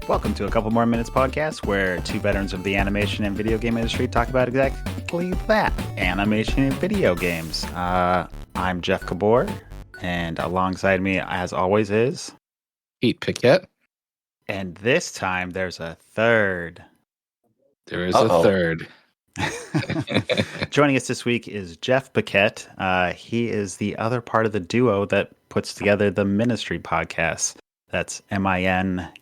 Welcome to A Couple More Minutes podcast, where two veterans of the animation and video game industry talk about exactly that, animation and video games. I'm Jeff Gabor, and alongside me, as always, is... Pete Paquette. And this time, there's a third. There is a third. Joining us this week is Jeff Paquette. He is the other part of the duo that puts together the Ministry podcast. That's MINESTRY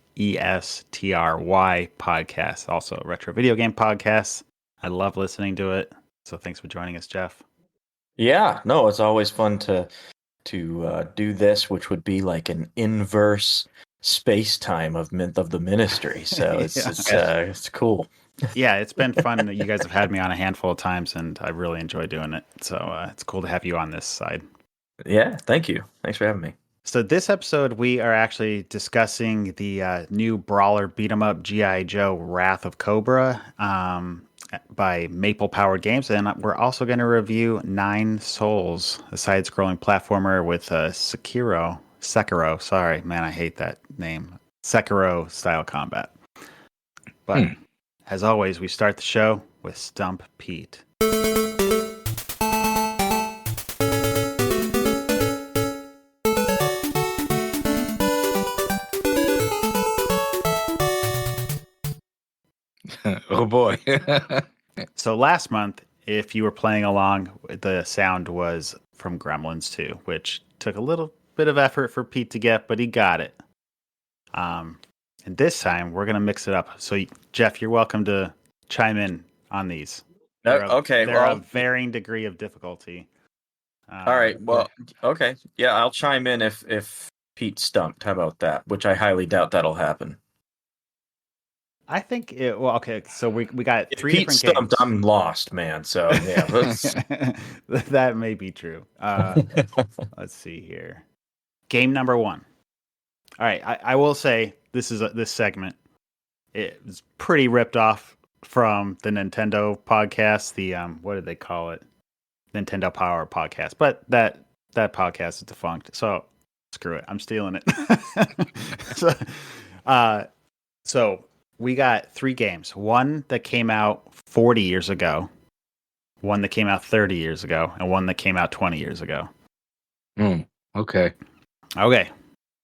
podcast, also a retro video game podcast. I love listening to it. So thanks for joining us, Jeff. Yeah, no, it's always fun to do this, which would be like an inverse space-time of the Ministry. So it's cool. Yeah, it's been fun. You guys have had me on a handful of times, and I really enjoy doing it. So it's cool to have you on this side. Yeah, thank you. Thanks for having me. So this episode, we are actually discussing the new brawler beat-em-up G.I.Joe Wrath of Cobra by Maple Powered Games. And we're also going to review Nine Sols, a side-scrolling platformer with Sekiro. Sorry, man, I hate that name. Sekiro-style combat. But as always, we start the show with Stump Pete. Oh boy. So last month, if you were playing along, the sound was from Gremlins 2, which took a little bit of effort for Pete to get, but he got it. And this time, we're going to mix it up. So, Jeff, you're welcome to chime in on these. They're a varying degree of difficulty. All right. Well, okay. Yeah, I'll chime in if Pete's stumped. How about that? Which I highly doubt that'll happen. I think it. Well, okay. So we got three if different Pete's stumped, games. I'm lost, man. So yeah, that may be true. Let's see here. Game number 1. All right. I will say this segment. It's pretty ripped off from the Nintendo podcast. The what did they call it? Nintendo Power podcast. But that podcast is defunct. So screw it. I'm stealing it. So we got 3 games. One that came out 40 years ago, one that came out 30 years ago, and one that came out 20 years ago. Okay. Okay.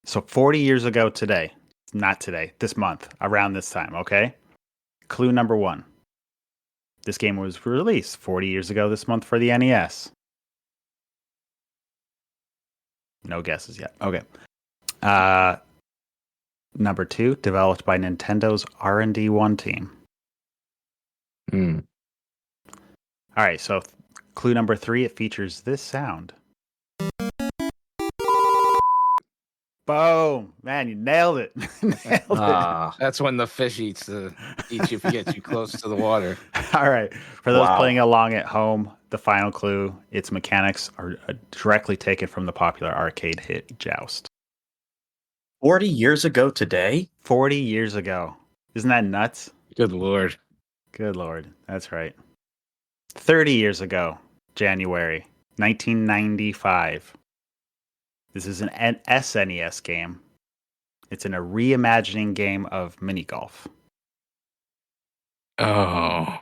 So 40 years ago today, not today, this month, around this time, okay? Clue number 1. This game was released 40 years ago this month for the NES. No guesses yet. Okay. Number 2, developed by Nintendo's R&D 1 team. All right, so clue number 3, it features this sound. Boom! Man, you nailed it. That's when the fish eats you if you get too close to the water. All right. For those playing along at home, the final clue, its mechanics are directly taken from the popular arcade hit Joust. 40 years ago today? 40 years ago. Isn't that nuts? Good Lord. Good Lord. That's right. 30 years ago, January 1995. This is an SNES game. It's in a reimagining game of mini golf. Oh.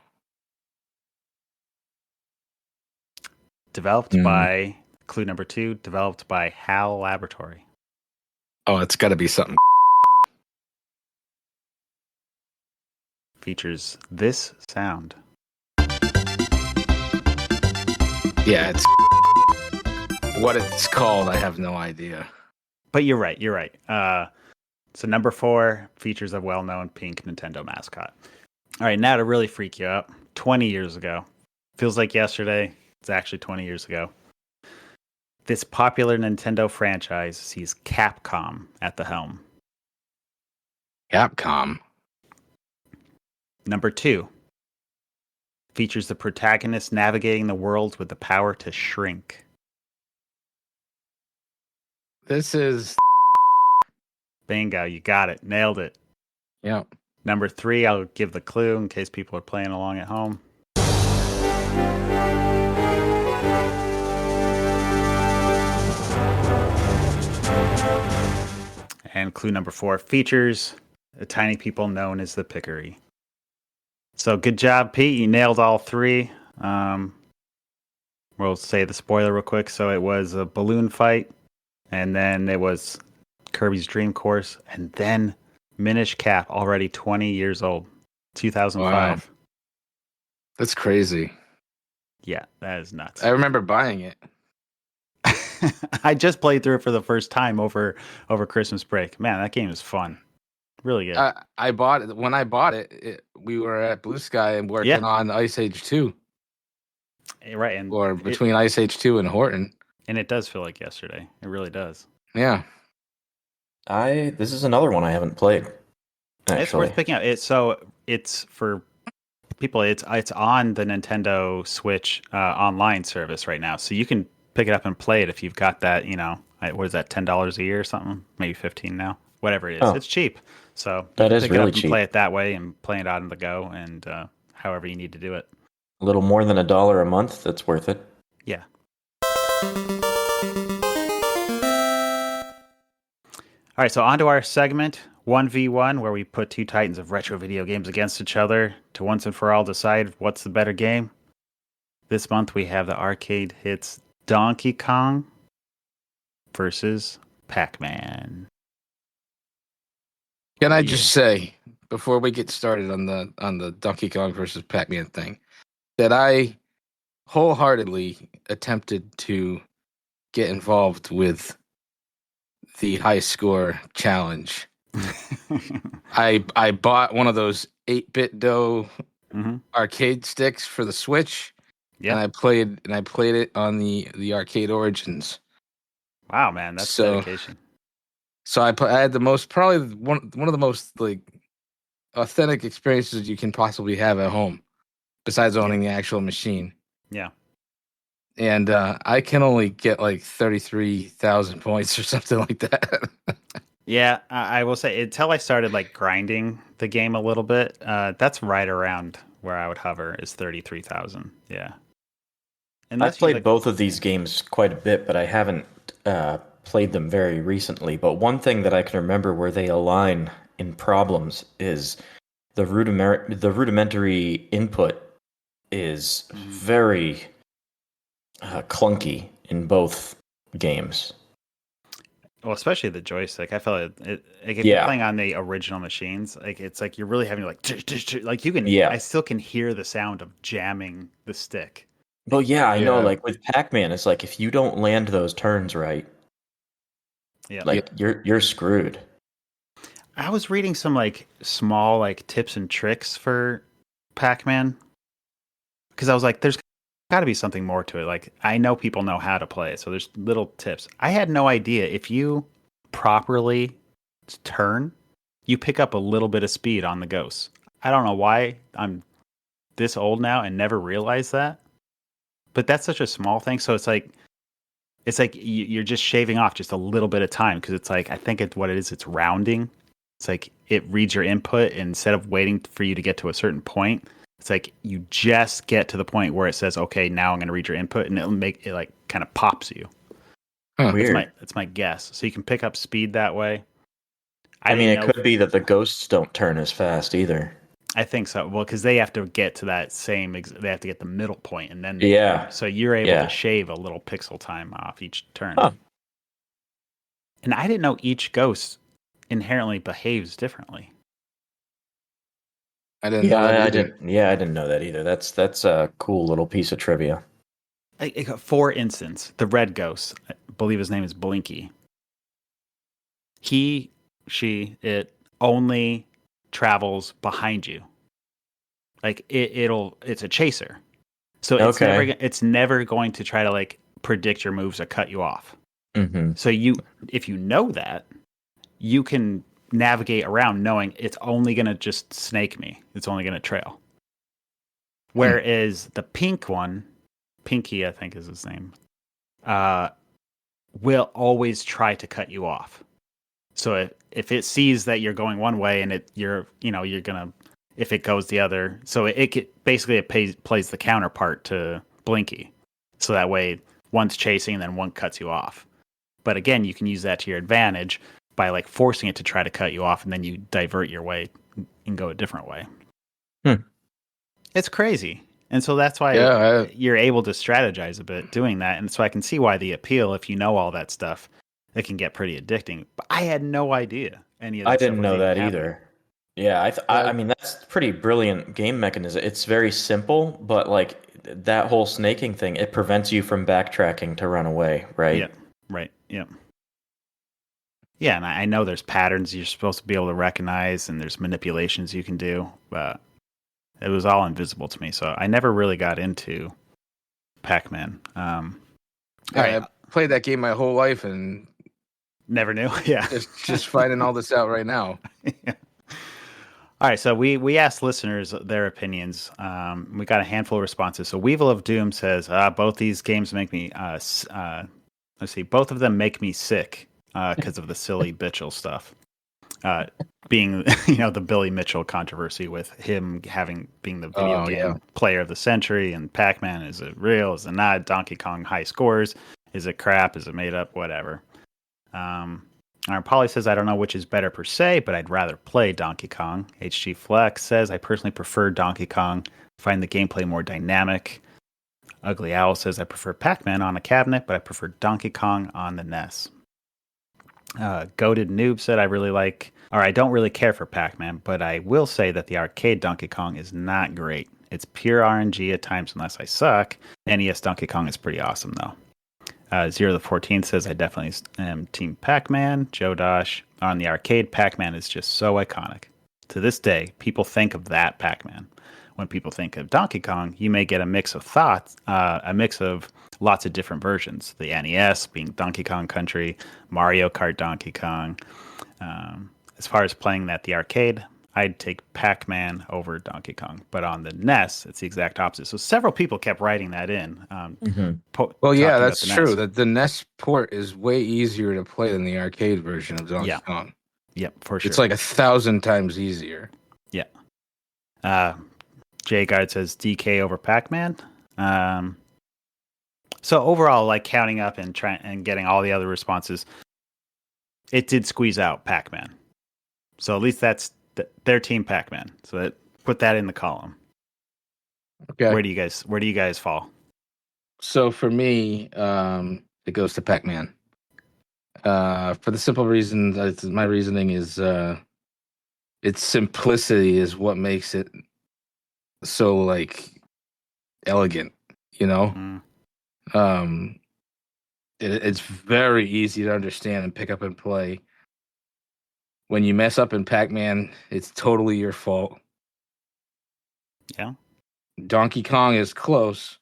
Developed by, clue number 2, developed by HAL Laboratory. Oh, it's got to be something. Features this sound. Yeah, it's what it's called. I have no idea. But you're right. So number 4 features a well-known pink Nintendo mascot. All right, now to really freak you up. 20 years ago. Feels like yesterday. It's actually 20 years ago. This popular Nintendo franchise sees Capcom at the helm. Capcom. Number 2 features the protagonist navigating the world with the power to shrink. This is... Bingo, you got it. Nailed it. Yeah. Number 3, I'll give the clue in case people are playing along at home. And clue number 4 features the tiny people known as the Pickery. So good job, Pete. You nailed all three. We'll say the spoiler real quick. So it was a balloon fight, and then it was Kirby's Dream Course, and then Minish Cap, already 20 years old, 2005. Wow. That's crazy. Yeah, that is nuts. I remember buying it. I just played through it for the first time over Christmas break. Man, that game is fun. Really good. I bought it. When I bought it, we were at Blue Sky and working on Ice Age 2. Right. And or between Ice Age 2 and Horton. And it does feel like yesterday. It really does. Yeah. This is another one I haven't played. Actually. It's worth picking up. It's for people. It's on the Nintendo Switch online service right now, so you can pick it up and play it if you've got that. What is that, $10 a year or something? Maybe 15 now. Whatever it is, It's cheap. So that is pick really it up cheap. And play it that way and play it on the go and however you need to do it. A little more than $1 a month. That's worth it. Yeah. All right, so on to our segment, 1v1, where we put two titans of retro video games against each other to once and for all decide what's the better game. This month we have the arcade hits Donkey Kong versus Pac Man. Can I just say, before we get started on the Donkey Kong versus Pac Man thing, that I wholeheartedly attempted to get involved with the high score challenge. I bought one of those 8-bit dough arcade sticks for the Switch, and I played it on the Arcade Origins. Wow, man, that's dedication. So I had the most, probably one of the most like authentic experiences you can possibly have at home, besides owning the actual machine. Yeah. And I can only get like 33,000 points or something like that. Yeah, I will say, until I started like grinding the game a little bit, that's right around where I would hover, is 33,000. Yeah. I've played both of these games quite a bit, but I haven't played them very recently. But one thing that I can remember where they align in problems is the rudimentary input is very clunky in both games. Well, especially the joystick. I felt if you're playing on the original machines, like it's like you're really having like you can. I still can hear the sound of jamming the stick. Well, I know. Like with Pac Man, it's like if you don't land those turns right, like you're screwed. I was reading some like small like tips and tricks for Pac Man because I was like, there's got to be something more to it. Like, I know people know how to play it, so there's little tips. I had no idea if you properly turn, you pick up a little bit of speed on the ghosts. I don't know why I'm this old now and never realized that, but that's such a small thing. So it's like you're just shaving off just a little bit of time, because it's like, I think what it is, it's rounding. It's like it reads your input, and instead of waiting for you to get to a certain point, it's like you just get to the point where it says, okay, now I'm going to read your input, and it'll make it like kind of pops you. Weird. That's my guess. So you can pick up speed that way. I mean, it could be that the ghosts don't turn as fast either. I think so. Well, because they have to get to that same, they have to get the middle point, and then so you're able to shave a little pixel time off each turn. Huh. And I didn't know each ghost inherently behaves differently. I didn't know that I either. didn't know that either. That's a cool little piece of trivia. For instance, the red ghost, I believe his name is Blinky. It only travels behind you. Like it's a chaser. So it's never going to try to like predict your moves or cut you off. Mm-hmm. So if you know that, you can navigate around knowing it's only going to just snake me. It's only going to trail. Whereas the pink one, Pinky, I think is his name, will always try to cut you off. So if it sees that you're going one way and you're gonna, if it goes the other, so it plays the counterpart to Blinky. So that way one's chasing and then one cuts you off. But again, you can use that to your advantage by like forcing it to try to cut you off, and then you divert your way and go a different way. It's crazy. And so that's why you're able to strategize a bit doing that. And so I can see why the appeal, if you know all that stuff, it can get pretty addicting. But I had no idea any of that I stuff didn't was know even that happening. either. Yeah, I mean that's pretty brilliant game mechanism. It's very simple, but like that whole snaking thing, it prevents you from backtracking to run away, right? Yeah, right. Yeah. Yeah, and I know there's patterns you're supposed to be able to recognize, and there's manipulations you can do, but it was all invisible to me. So I never really got into Pac Man. All right. I played that game my whole life and never knew. Yeah, just finding all this out right now. Yeah. All right, so we asked listeners their opinions. We got a handful of responses. So Weevil of Doom says both these games make me. Let's see, both of them make me sick because of the silly Mitchell stuff. Being the Billy Mitchell controversy with him being the video game player of the century, and Pac Man, is it real? Is it not? Donkey Kong high scores? Is it crap? Is it made up? Whatever. Polly says, I don't know which is better per se, but I'd rather play Donkey Kong. HG Flex says, I personally prefer Donkey Kong. Find the gameplay more dynamic. Ugly Owl says, I prefer Pac Man on a cabinet, but I prefer Donkey Kong on the NES. Goated Noob said, I don't really care for Pac Man, but I will say that the arcade Donkey Kong is not great. It's pure RNG at times unless I suck. NES Donkey Kong is pretty awesome, though. Zero the 14th says, I definitely am Team Pac-Man. Joe Dosh, on the arcade, Pac-Man is just so iconic. To this day, people think of that Pac-Man. When people think of Donkey Kong, you may get a mix of thoughts, a mix of lots of different versions. The NES being Donkey Kong Country, Mario Kart Donkey Kong. As far as playing at the arcade, I'd take Pac-Man over Donkey Kong. But on the NES, it's the exact opposite. So several people kept writing that in. Well, yeah, that's true. That the NES port is way easier to play than the arcade version of Donkey Kong. Yep, for sure. It's like 1,000 times easier. Yeah. Jay Guard says DK over Pac-Man. So overall, like counting up and getting all the other responses, it did squeeze out Pac-Man. So at least that's their Team Pac-Man. So put that in the column. Okay. Where do you guys fall? So for me, it goes to Pac-Man. For the simple reason, my reasoning is its simplicity is what makes it so like elegant, it's very easy to understand and pick up and play. When you mess up in Pac-Man, it's totally your fault. Yeah. Donkey Kong is close,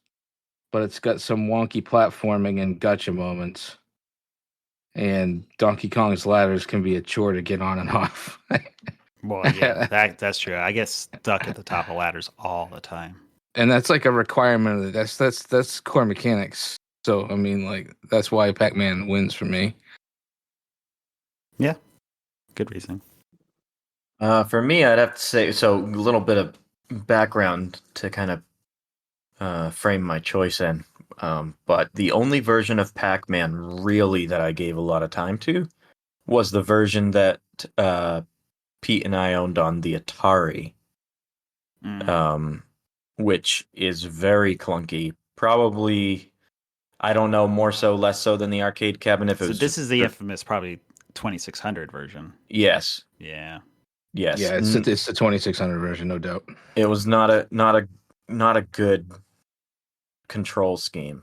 but it's got some wonky platforming and gotcha moments. And Donkey Kong's ladders can be a chore to get on and off. Well, yeah, that's true. I get stuck at the top of ladders all the time. And that's like a requirement of it. That's core mechanics. So, I mean, like, that's why Pac-Man wins for me. Yeah. Good reason. For me, I'd have to say, so a little bit of background to kind of frame my choice in. But the only version of Pac-Man really that I gave a lot of time to was the version that Pete and I owned on the Atari, which is very clunky. Probably, I don't know, more so, less so than the arcade cabinet. This is the infamous, probably 2600 version. Yes. Yeah. Yes. Yeah, it's the 2600 version, no doubt. It was not a good control scheme.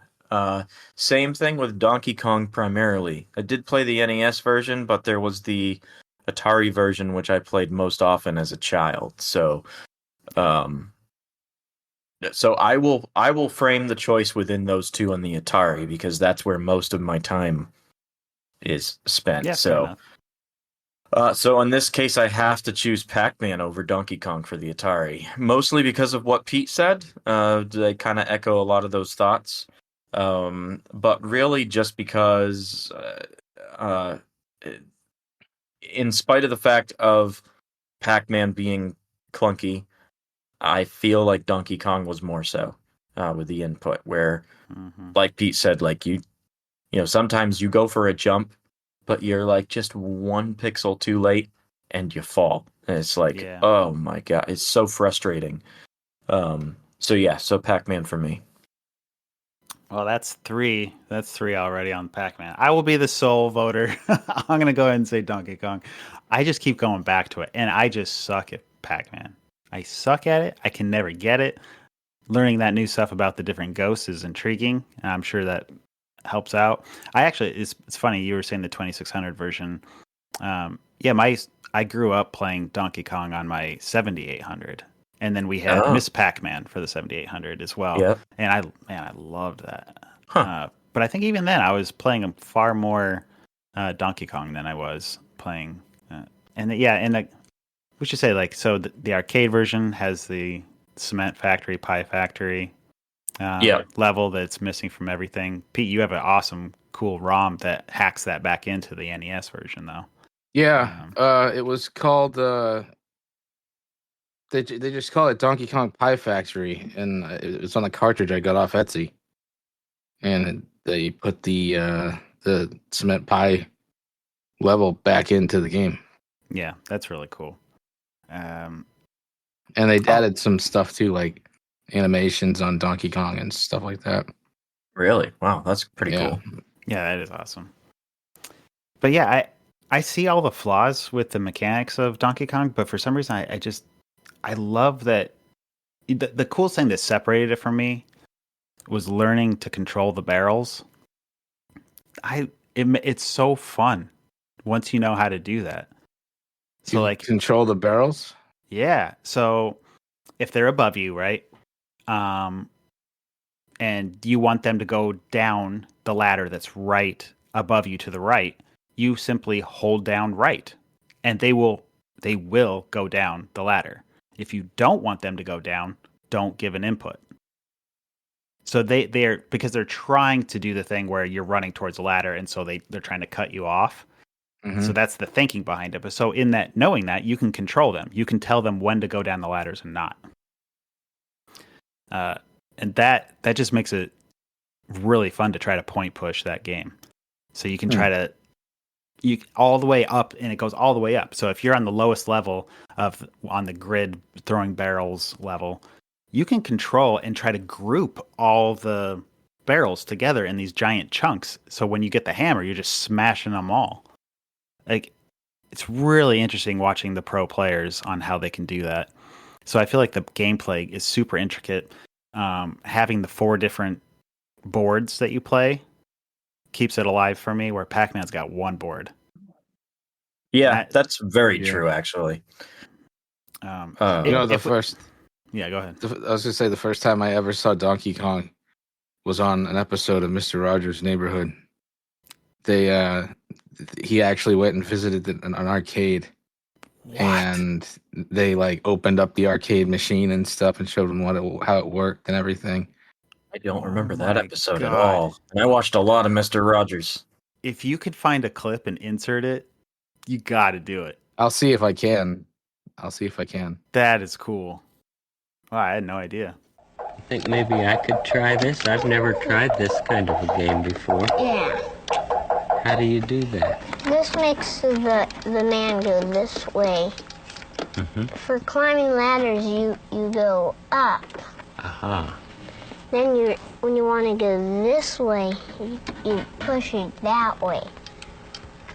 Same thing with Donkey Kong primarily. I did play the NES version, but there was the Atari version which I played most often as a child. So I will frame the choice within those two on the Atari because that's where most of my time is spent. Yeah, so in this case, I have to choose Pac-Man over Donkey Kong for the Atari, mostly because of what Pete said. They kind of echo a lot of those thoughts, but really just because, in spite of the fact of Pac-Man being clunky, I feel like Donkey Kong was more so with the input, where, like Pete said, like you know, sometimes you go for a jump but you're like just one pixel too late and you fall. And it's like, oh my God, it's so frustrating. So Pac-Man for me. Well, that's three. That's three already on Pac-Man. I will be the sole voter. I'm gonna go ahead and say Donkey Kong. I just keep going back to it, and I just suck at Pac-Man. I suck at it. I can never get it. Learning that new stuff about the different ghosts is intriguing, and I'm sure that helps out. It's funny you were saying the 2600 version. I grew up playing Donkey Kong on my 7800. And then we had Miss Pac-Man for the 7800 as well. Yep. And I loved that. But I think even then I was playing far more Donkey Kong than I was playing. We should say the arcade version has the Cement Factory, Pie Factory level that's missing from everything. Pete, you have an awesome, cool ROM that hacks that back into the NES version, though. Yeah, it was called. They just call it Donkey Kong Pie Factory, and it's on the cartridge I got off Etsy. And they put the cement pie level back into the game. Yeah, that's really cool. And they added some stuff too, like animations on Donkey Kong and stuff like that. Really? Wow, that's pretty cool. Yeah, that is awesome. But yeah, I see all the flaws with the mechanics of Donkey Kong, but for some reason I love that the coolest thing that separated it from me was learning to control the barrels. It's so fun once you know how to do that. So you control the barrels? Yeah. So if they're above you, right? And you want them to go down the ladder that's right above you to the right, you simply hold down right, and they will go down the ladder. If you don't want them to go down, don't give an input. So they're because they're trying to do the thing where you're running towards the ladder, and so they're trying to cut you off. Mm-hmm. So that's the thinking behind it. But so in that, knowing that, you can control them. You can tell them when to go down the ladders and not. And that just makes it really fun to try to point push that game. So you can try to all the way up, and it goes all the way up. So if you're on the lowest level on the grid throwing barrels level, you can control and try to group all the barrels together in these giant chunks. So when you get the hammer, you're just smashing them all. Like, it's really interesting watching the pro players on how they can do that. So I feel like the gameplay is super intricate. Having the 4 different boards that you play keeps it alive for me, where Pac-Man's got one board. Yeah, that's very true, actually. Yeah, go ahead. I was going to say, the first time I ever saw Donkey Kong was on an episode of Mr. Rogers' Neighborhood. He actually went and visited an arcade. What? And they opened up the arcade machine and stuff and showed him how it worked and everything. I don't remember that episode at all. And I watched a lot of Mr. Rogers. If you could find a clip and insert it, you got to do it. I'll see if I can. That is cool. Wow, I had no idea. I think maybe I could try this. I've never tried this kind of a game before. Yeah. How do you do that? This makes the man go this way. Mm-hmm. For climbing ladders, you go up. Aha. Then when you want to go this way, you push it that way.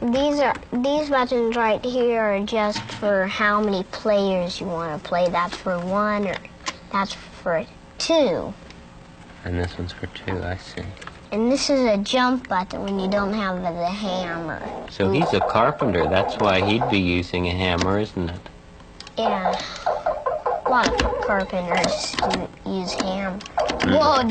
These buttons right here are just for how many players you want to play. That's for 1 or that's for 2. And this one's for 2, I see. And this is a jump button when you don't have the hammer. So he's a carpenter. That's why he'd be using a hammer, isn't it? Yeah. A lot of carpenters use hammer. Whoa!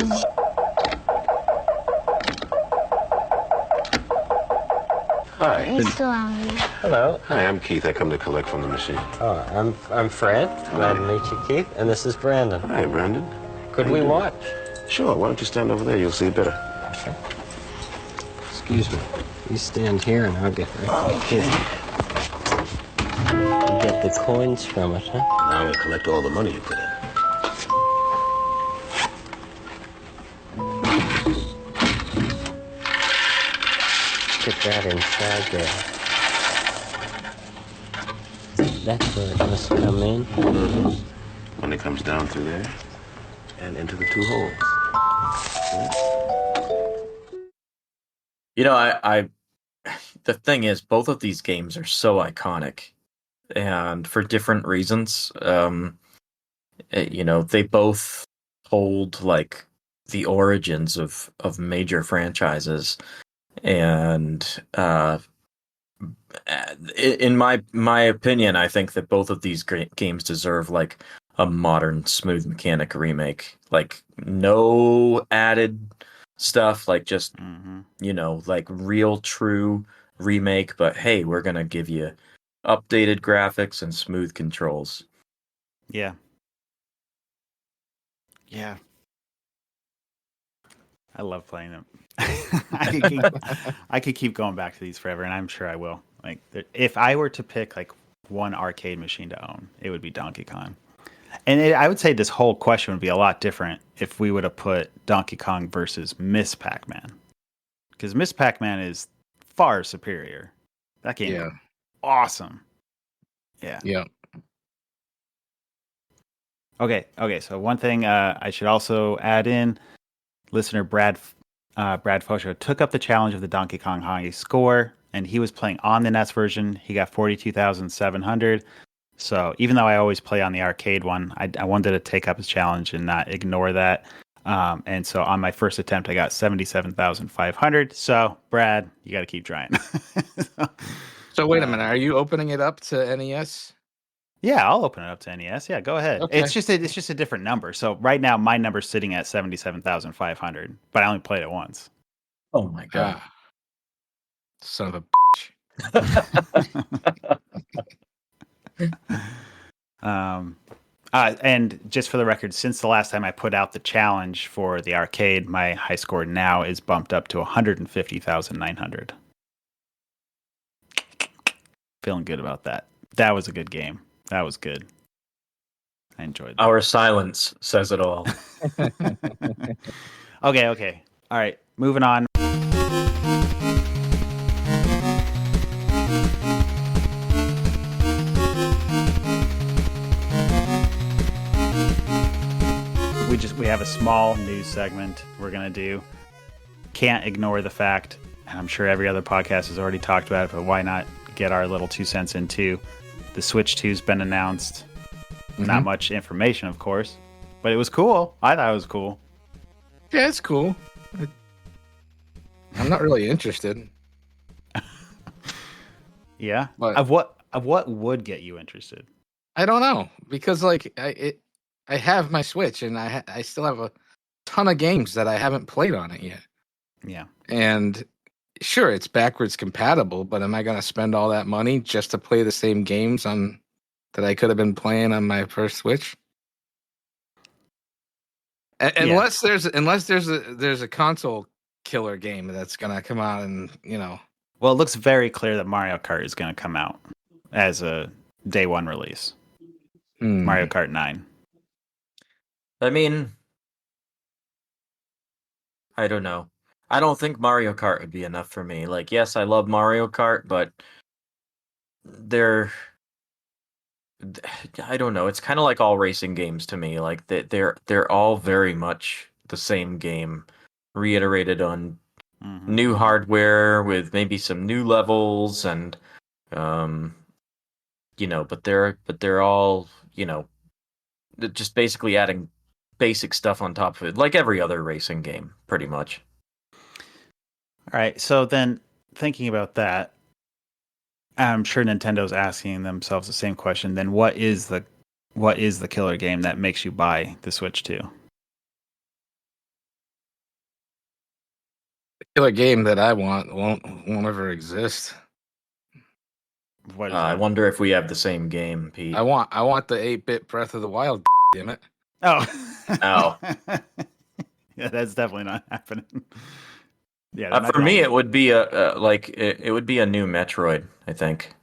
Hi. You still out here? Hello. Hi, I'm Keith. I come to collect from the machine. Oh, I'm Fred. Glad to meet you, Keith. And this is Brandon. Hi, Brandon. Could we watch? Sure. Why don't you stand over there? You'll see better. Okay. Excuse me. You stand here and I'll get right here. You get the coins from it, huh? Now I'm going to collect all the money you put in. stick that inside there. That's where it must come in. Mm-hmm. When it comes down through there and into the two holes. You know, I the thing is, both of these games are so iconic, and for different reasons. You know, they both hold like the origins of major franchises, and in my opinion, I think that both of these games deserve like a modern Smooth Mechanic remake, like no added stuff, like just you know, like real true remake. But hey, we're gonna give you updated graphics and smooth controls. Yeah. Yeah. I love playing them. I could keep going back to these forever, and I'm sure I will. Like, if I were to pick like one arcade machine to own, it would be Donkey Kong. And I would say this whole question would be a lot different if we would have put Donkey Kong versus Miss Pac Man, because Miss Pac Man is far superior. That game, is awesome. Yeah. Yeah. Okay. So one thing I should also add in: listener Brad Fosho took up the challenge of the Donkey Kong high score, and he was playing on the NES version. He got 42,700. So even though I always play on the arcade one, I wanted to take up his challenge and not ignore that. And so on my first attempt, I got 77,500. So Brad, you got to keep trying. So wait a minute, are you opening it up to NES? Yeah, I'll open it up to NES. Yeah, go ahead. Okay. It's just a different number. So right now, my number's sitting at 77,500, but I only played it once. Oh my god! Son of a and just for the record, since the last time I put out the challenge for the arcade, my high score now is bumped up to 150,900. Feeling good about that. That was a good game. That was good. I enjoyed that. Our silence says it all. Okay. All right, moving on. We have a small news segment we're going to do. Can't ignore the fact, and I'm sure every other podcast has already talked about it, but why not get our little 2 cents in too? The Switch 2's been announced. Not much information, of course, but it was cool. I thought it was cool. Yeah, it's cool. I'm not really interested. Yeah? But Of what would get you interested? I don't know, because like I have my Switch, and I still have a ton of games that I haven't played on it yet. Yeah. And sure, it's backwards compatible, but am I going to spend all that money just to play the same games that I could have been playing on my first Switch? Unless there's a console killer game that's going to come out, and Well, it looks very clear that Mario Kart is going to come out as a day one release. Mario Kart 9. I mean, I don't know. I don't think Mario Kart would be enough for me. Like, yes, I love Mario Kart, but I don't know. It's kind of like all racing games to me. Like they're all very much the same game, reiterated on new hardware with maybe some new levels, and but they're all just basically adding basic stuff on top of it, like every other racing game, pretty much. All right. So then, thinking about that, I'm sure Nintendo's asking themselves the same question. Then, what is the killer game that makes you buy the Switch 2? The killer game that I want won't ever exist. What is I wonder if we have the same game, Pete. I want the 8-bit Breath of the Wild. Damn it! Oh, no. Yeah, that's definitely not happening. Yeah, for me, it would be it would be a new Metroid. I think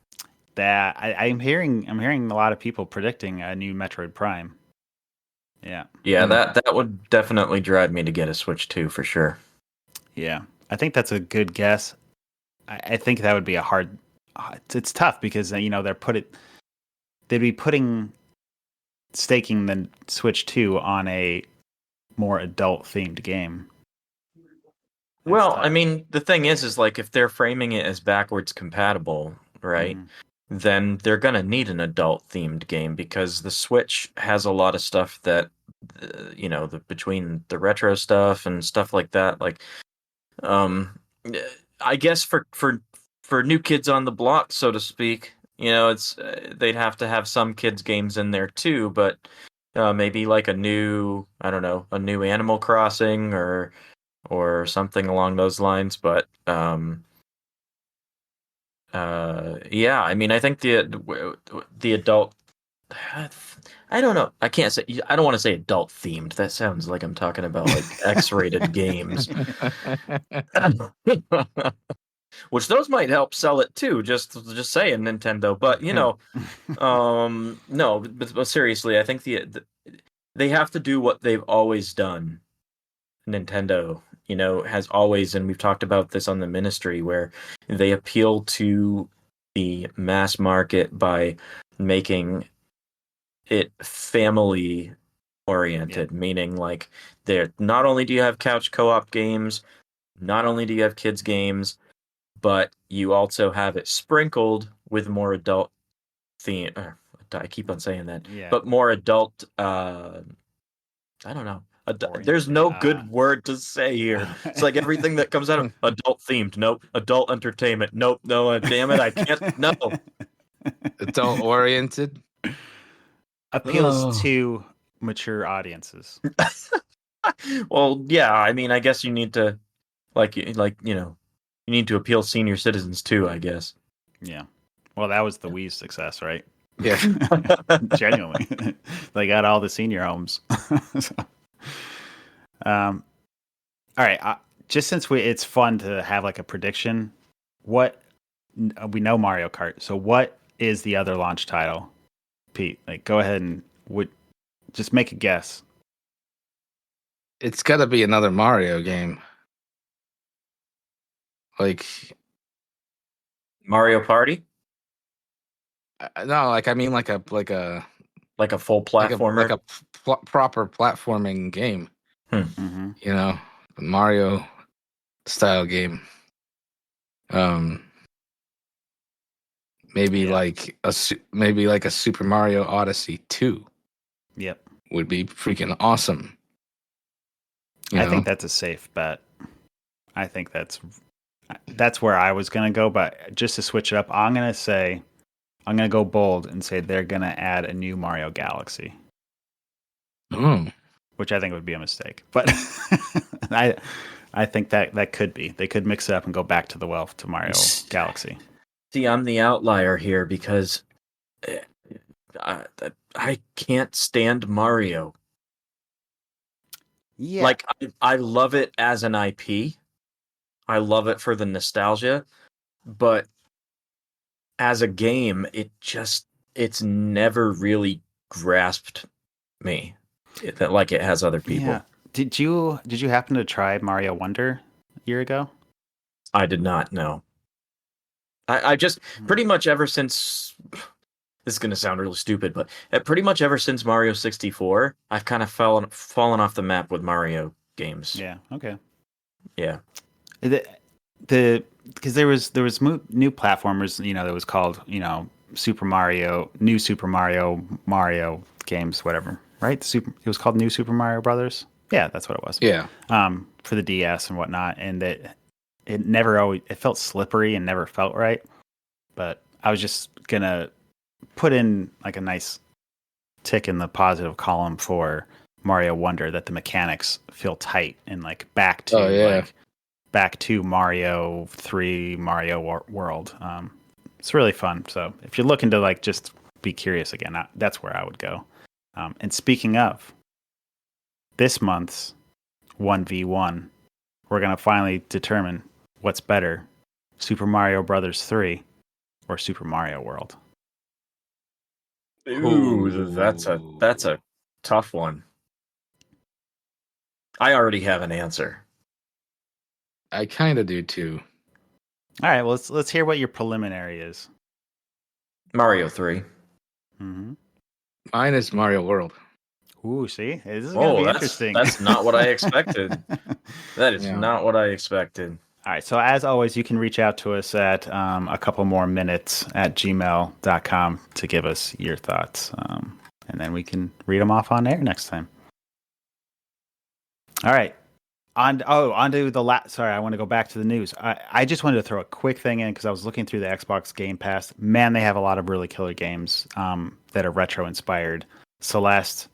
that I'm hearing a lot of people predicting a new Metroid Prime. Yeah. Yeah, that would definitely drive me to get a Switch 2 for sure. Yeah, I think that's a good guess. I think that would be a hard. It's tough because they'd be staking the Switch 2 on a more adult themed game. Well, I mean, the thing is like if they're framing it as backwards compatible, right? Then they're gonna need an adult themed game because the Switch has a lot of stuff that, between the retro stuff and stuff like that. Like, I guess for new kids on the block, so to speak, it's they'd have to have some kids games in there too, but maybe like I don't know, a new Animal Crossing or something along those lines. But yeah, I mean, I think the adult. I don't know. I can't say. I don't want to say adult themed. That sounds like I'm talking about like X-rated games, which those might help sell it too. Just saying, Nintendo. But no. But seriously, I think they have to do what they've always done. Nintendo, has always, and we've talked about this on the Ministry, where they appeal to the mass market by making it family oriented, meaning like there not only do you have couch co-op games, not only do you have kids games, but you also have it sprinkled with more adult theme. I keep on saying that, but more adult. I don't know. There's no good word to say here. It's like everything that comes out of adult themed. Nope. Adult entertainment. Nope. No. Damn it. I can't. No. Adult oriented. Appeals to mature audiences. Well, yeah. I mean, I guess you need to, you need to appeal senior citizens too, I guess. Yeah. Well, that was the Wii's success, right? Yeah. Genuinely. They got all the senior homes. So, all right. Just since it's fun to have like a prediction, we know Mario Kart. So what is the other launch title? Pete, like, go ahead and just make a guess. It's got to be another Mario game. Like Mario Party? No, I mean like a full platformer, proper platforming game. Mm-hmm. Mario style game. Maybe like a Super Mario Odyssey 2. Yep, would be freaking awesome. I think that's a safe bet. I think that's where I was gonna go, but just to switch it up, I'm gonna go bold and say they're gonna add a new Mario Galaxy. Which I think would be a mistake, but I think that could be. They could mix it up and go back to the well to Mario Galaxy. See, I'm the outlier here because I can't stand Mario. Yeah, like I love it as an IP. I love it for the nostalgia, but as a game, it's never really grasped me like it has other people. Yeah. Did you happen to try Mario Wonder a year ago? I did not know. I just pretty much ever since, this is going to sound really stupid, but pretty much ever since Mario 64, I've kind of fallen off the map with Mario games. Yeah. Okay. Yeah. Because there was new platformers, that was called, New Super Mario games, whatever, right? It was called New Super Mario Brothers. Yeah, that's what it was. Yeah. For the DS and whatnot, and it felt slippery and never felt right. But I was just gonna put in like a nice tick in the positive column for Mario Wonder, that the mechanics feel tight and like back to Mario 3 Mario World. It's really fun. So if you're looking to like just be curious again, that's where I would go. And speaking of this month's 1v1, we're gonna finally determine what's better, Super Mario Brothers 3 or Super Mario World. Ooh, that's a tough one. I already have an answer. I kind of do too. All right, well, let's hear what your preliminary is. Mario 3. Mm-hmm. Mine is Mario World. Ooh, see, this is gonna be interesting. That's not what I expected. That is Yeah. not what I expected. All right, so as always, you can reach out to us at a couple more minutes at gmail.com to give us your thoughts, and then we can read them off on air next time. All right. On to the last. Sorry, I want to go back to the news. I just wanted to throw a quick thing in because I was looking through the Xbox Game Pass. Man, they have a lot of really killer games that are retro inspired. Celeste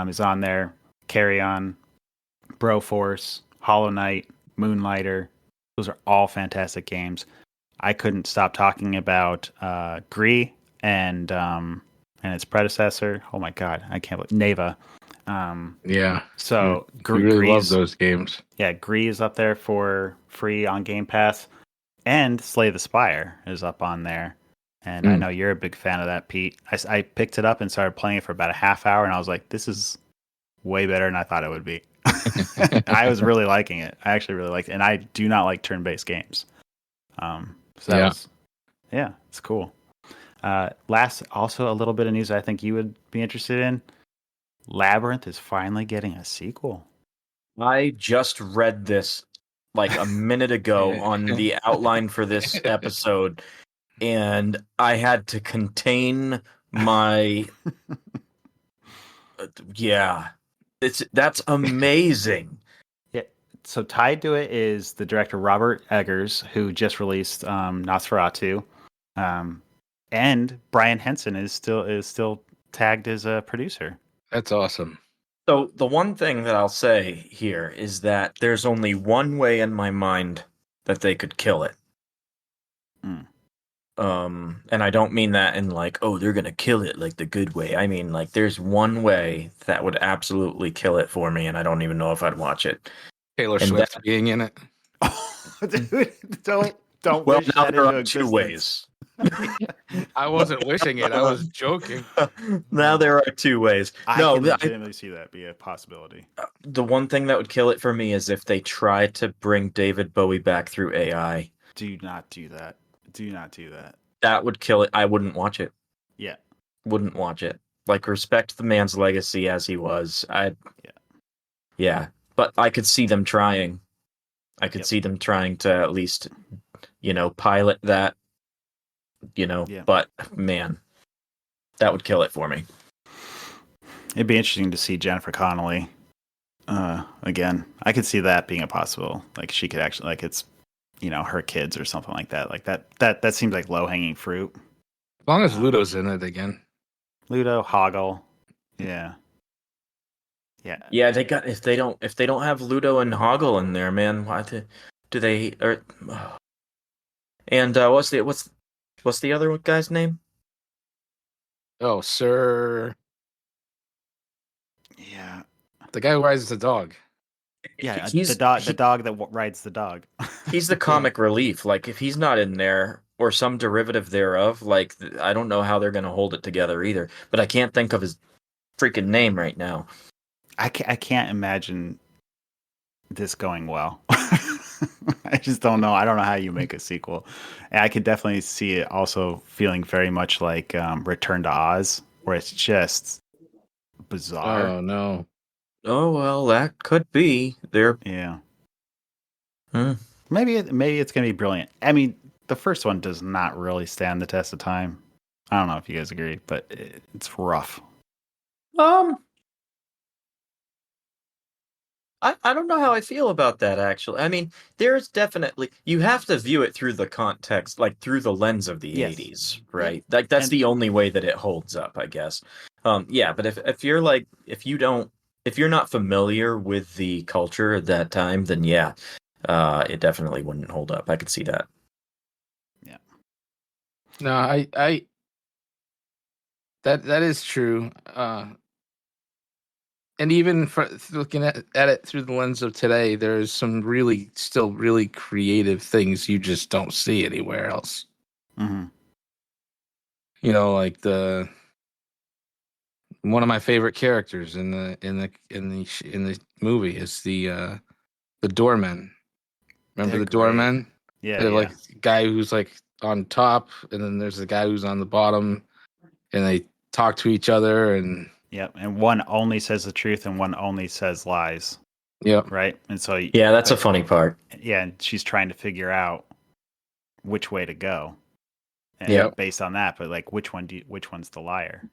is on there. Carry On, Broforce, Hollow Knight, Moonlighter. Those are all fantastic games. I couldn't stop talking about Gree and its predecessor. Oh my god, I can't believe Neva. Yeah. So We really love Gree's, those games. yeah, Gree is up there for free on Game Pass, and Slay the Spire is up on there. And I know you're a big fan of that, Pete. I picked it up and started playing it for about a half hour, and I was like, this is way better than I thought it would be. I was really liking it. I actually really liked it, and I do not like turn-based games. So that was, yeah, it's cool. Last, also a little bit of news I think you would be interested in. Labyrinth is finally getting a sequel. I just read this like a minute ago on the outline for this episode, and I had to contain my. Yeah, that's amazing. Yeah. So tied to it is the director Robert Eggers, who just released Nosferatu, and Brian Henson is still tagged as a producer. That's awesome. So the one thing that I'll say here is that there's only one way in my mind that they could kill it. And I don't mean that in like, oh, they're gonna kill it like the good way. I mean like there's one way that would absolutely kill it for me, and I don't even know if I'd watch it. Taylor Swift being in it. Dude, don't Well, wish now that there into are two existence. ways. I wasn't wishing it. I was joking. Now there are two ways. I can legitimately see that be a possibility. The one thing that would kill it for me is if they tried to bring David Bowie back through AI. Do not do that. Do not do that. That would kill it. I wouldn't watch it. Yeah. Wouldn't watch it. Like, respect the man's legacy as he was. Yeah. But I could see them trying. I could see them trying to at least, pilot that, but man, that would kill it for me. It'd be interesting to see Jennifer Connelly again. I could see that being a possible. Like, she could actually, like, it's, her kids or something like that. Like, that seems like low-hanging fruit. As long as Ludo's in it again. Ludo, Hoggle. Yeah. Yeah. Yeah, they got if they don't have Ludo and Hoggle in there, man, why do they and what's the other guy's name? Oh, Sir. Yeah. The guy who rides the dog. Yeah, the dog that rides the dog. He's the comic relief. Like, if he's not in there or some derivative thereof, like, I don't know how they're going to hold it together either. But I can't think of his freaking name right now. I can't imagine this going well. I just don't know. I don't know how you make a sequel. And I could definitely see it also feeling very much like Return to Oz, where it's just bizarre. Oh, no. Oh, well, that could be. Yeah. Maybe it's going to be brilliant. I mean, the first one does not really stand the test of time. I don't know if you guys agree, but it's rough. I don't know how I feel about that, actually. I mean, there's definitely, you have to view it through the context, like through the lens of the 80s, right? Yeah. Like, that's the only way that it holds up, I guess. Yeah, but if you're like, if you're not familiar with the culture at that time, then yeah, it definitely wouldn't hold up. I could see that. Yeah. No, I that is true. And even for looking at it through the lens of today, there's some still really creative things you just don't see anywhere else. Mm-hmm. Like one of my favorite characters in the movie is the doorman. Remember the doorman? Yeah, They're yeah. like guy who's like on top, and then there's the guy who's on the bottom, and they talk to each other, and Yep. And one only says the truth and one only says lies. yep. Right. And so, Yeah, that's a funny part. yeah, and she's trying to figure out which way to go. And Yep. based on that, but like which one's the liar?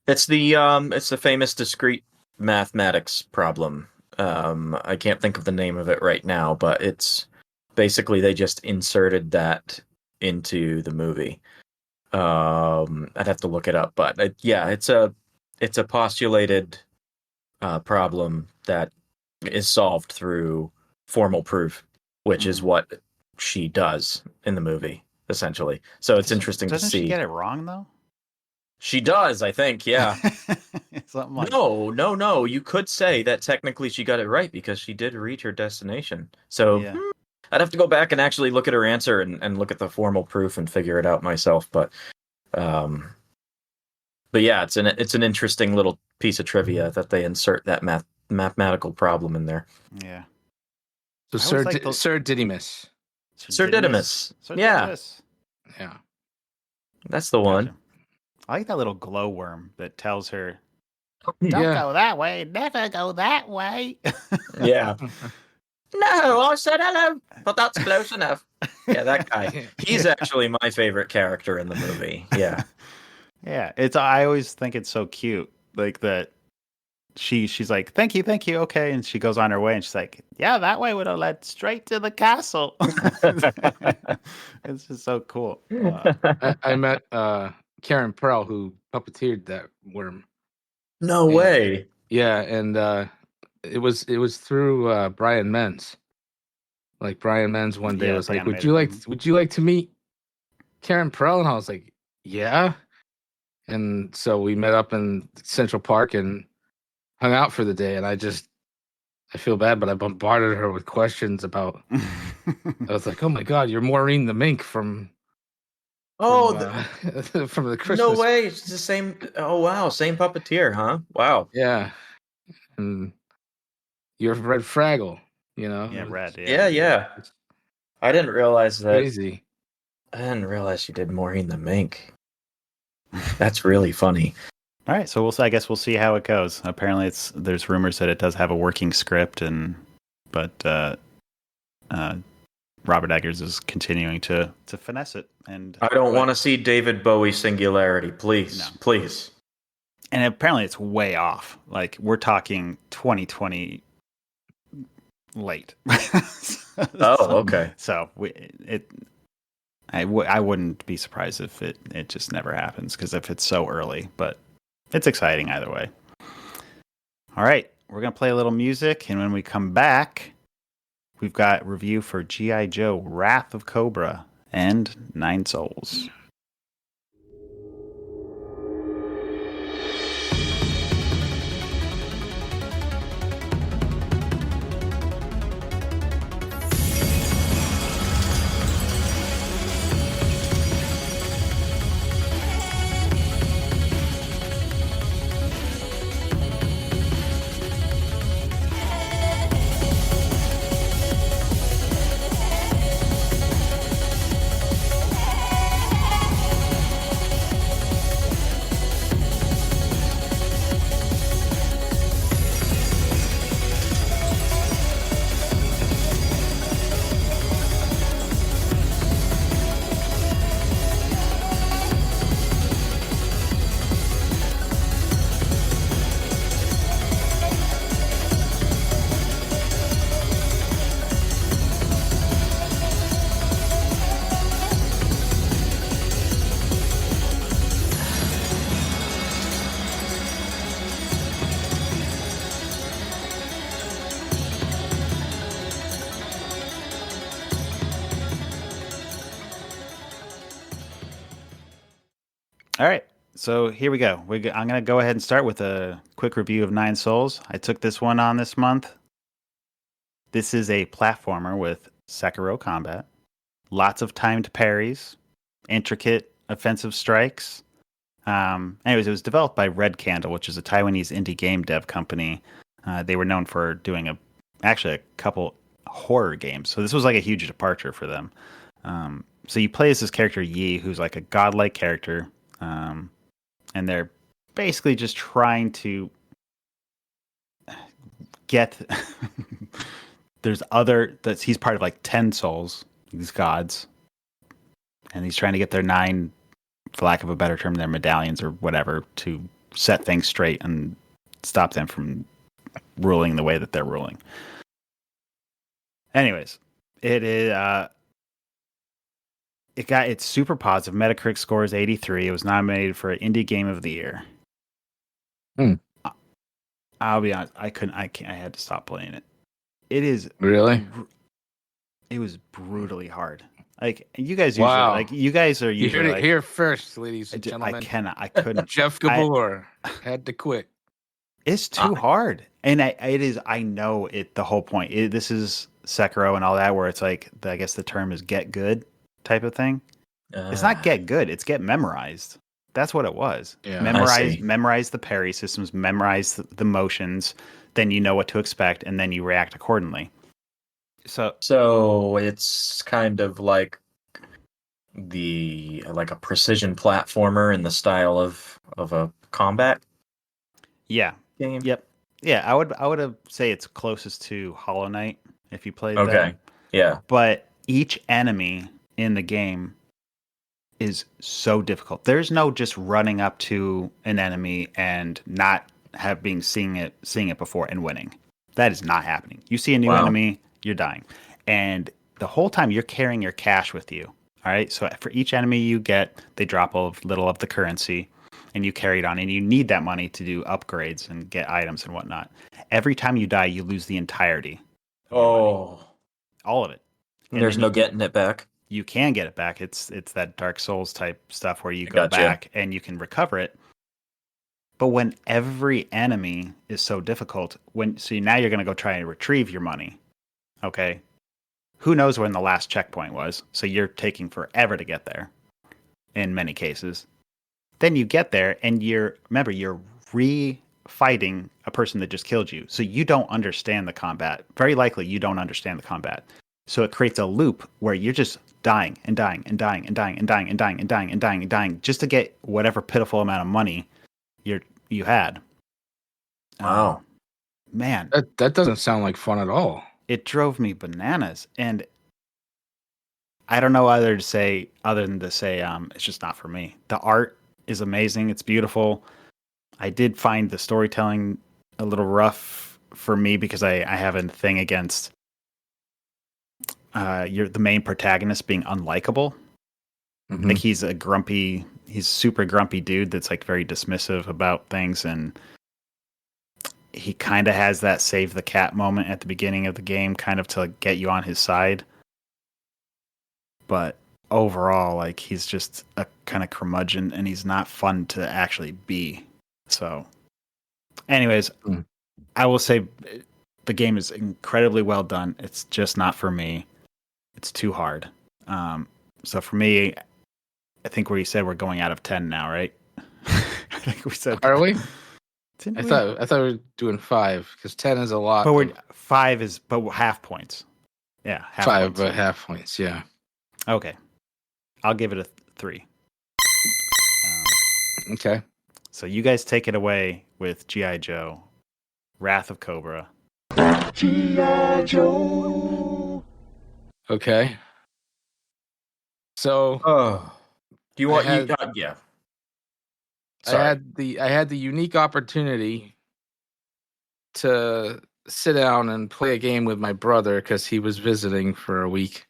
It's the famous discrete mathematics problem. I can't think of the name of it right now, but it's basically they just inserted that into the movie. I'd have to look it up, but it's a postulated problem that is solved through formal proof, which is what she does in the movie, essentially. So it's interesting to see. Doesn't she get it wrong though? She does, I think, yeah. Something like No. You could say that technically she got it right because she did reach her destination. So yeah. I'd have to go back and actually look at her answer and look at the formal proof and figure it out myself. But yeah, it's an interesting little piece of trivia that they insert that mathematical problem in there. Yeah. So Sir Didymus. Sir Didymus. Yeah. Yeah. That's the one. I like that little glowworm that tells her, Don't go that way, never go that way. Yeah. No, I said hello, but that's close enough. Yeah, that guy. He's actually my favorite character in the movie. Yeah. Yeah, I always think it's so cute, like that. She's like, thank you, okay, and she goes on her way, and she's like, yeah, that way would have led straight to the castle. It's just so cool. I met Karen Pearl, who puppeteered that worm. No way. Yeah, and it was through Brian Menz. Like Brian Menz one day was like, would you like to meet Karen Pearl? And I was like, yeah. And so we met up in Central Park and hung out for the day. And I feel bad, but I bombarded her with questions about. I was like, oh my God, you're Maureen the Mink from from the Christmas. No way, it's the same. Oh wow, same puppeteer, huh? Wow. Yeah, and you're Red Fraggle, Yeah, Red. Yeah. I didn't realize that. Crazy. I didn't realize you did Maureen the Mink. That's really funny. All right, so I guess we'll see how it goes. Apparently, there's rumors that it does have a working script, but Robert Eggers is continuing to finesse it. And I don't want to see David Bowie Singularity, please. No. Please. And apparently it's way off. Like, we're talking 2020 late. Oh, okay. So I wouldn't be surprised if it just never happens, because if it's so early, but it's exciting either way. All right, we're going to play a little music, and when we come back, we've got review for G.I. Joe, Wrath of Cobra, and Nine Sols. All right, so here we go. I'm going to go ahead and start with a quick review of Nine Sols. I took this one on this month. This is a platformer with Sekiro combat, lots of timed parries, intricate offensive strikes. Anyways, it was developed by Red Candle, which is a Taiwanese indie game dev company. They were known for doing a couple horror games. So this was like a huge departure for them. So you play as this character Yi, who's like a godlike character, and they're basically just trying to get. He's part of like 10 souls, these gods, and he's trying to get their 9, for lack of a better term, their medallions or whatever, to set things straight and stop them from ruling the way that they're ruling. Anyways, it is it's super positive. Metacritic score is 83. It was nominated for Indie Game of the Year. I'll be honest, I had to stop playing it. It is really. It was brutally hard. Like you guys usually, like you guys are usually. You heard it like, here first, ladies and gentlemen. I couldn't. Jeff Gabor had to quit. It's too hard, and it is. I know it. The whole point. This is Sekiro and all that, where it's like I guess the term is get good type of thing. It's not get good. It's get memorized. That's what it was. Yeah, memorize the parry systems, memorize the motions. Then you know what to expect, and then you react accordingly. So it's kind of like a precision platformer in the style of a combat. Yeah. Game. Yep. Yeah, I would say it's closest to Hollow Knight if you played that. Yeah. But each enemy in the game is so difficult. There's no just running up to an enemy and not seeing it before and winning. That is not happening. You see a new enemy, you're dying. And the whole time you're carrying your cash with you. All right? So for each enemy you get, they drop a little of the currency and you carry it on, and you need that money to do upgrades and get items and whatnot. Every time you die, you lose the entirety of your money. All of it. And there's no getting it back. You can get it back. It's that Dark Souls type stuff where you go back and you can recover it. But when every enemy is so difficult, now you're going to go try and retrieve your money. Okay? Who knows when the last checkpoint was? So you're taking forever to get there in many cases. Then you get there and you're re-fighting a person that just killed you. So you don't understand the combat. Very likely you don't understand the combat. So it creates a loop where you're just dying and dying and dying and dying and dying and dying and dying and dying and dying just to get whatever pitiful amount of money you had. Wow. Man. That doesn't sound like fun at all. It drove me bananas. And I don't know other than to say it's just not for me. The art is amazing. It's beautiful. I did find the storytelling a little rough for me because I have a thing against the main protagonist being unlikable. Mm-hmm. Like he's super grumpy dude that's like very dismissive about things, and he kind of has that save the cat moment at the beginning of the game, kind of to get you on his side. But overall, like he's just a kind of curmudgeon, and he's not fun to actually be. So, anyways, I will say the game is incredibly well done. It's just not for me. It's too hard. So for me, I think where you said we're going out of 10 now, right? I think we said. Are we? I thought we were doing 5 because 10 is a lot. But 5 is half points. Yeah, 5, but half points. Yeah. Okay, I'll give it a 3. Okay. So you guys take it away with G.I. Joe, Wrath of Cobra. G.I. Joe. Okay. So. Do you want yeah. Sorry. I had the unique opportunity to sit down and play a game with my brother because he was visiting for a week.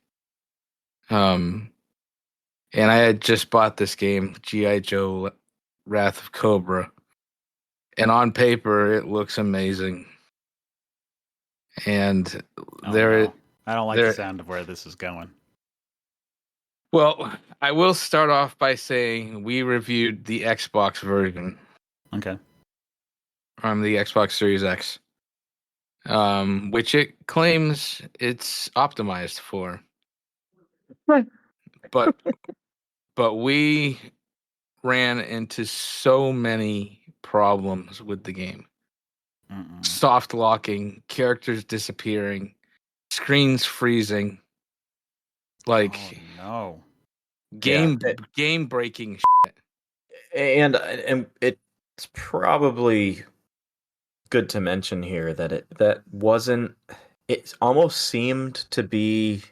And I had just bought this game, G.I. Joe, Wrath of Cobra. And on paper, it looks amazing. And I don't like the sound of where this is going. Well, I will start off by saying we reviewed the Xbox version. Okay. From the Xbox Series X. Which it claims it's optimized for. But we ran into so many problems with the game. Soft locking, characters disappearing, screens freezing, like no, game breaking. And it's probably good to mention here that it almost seemed to be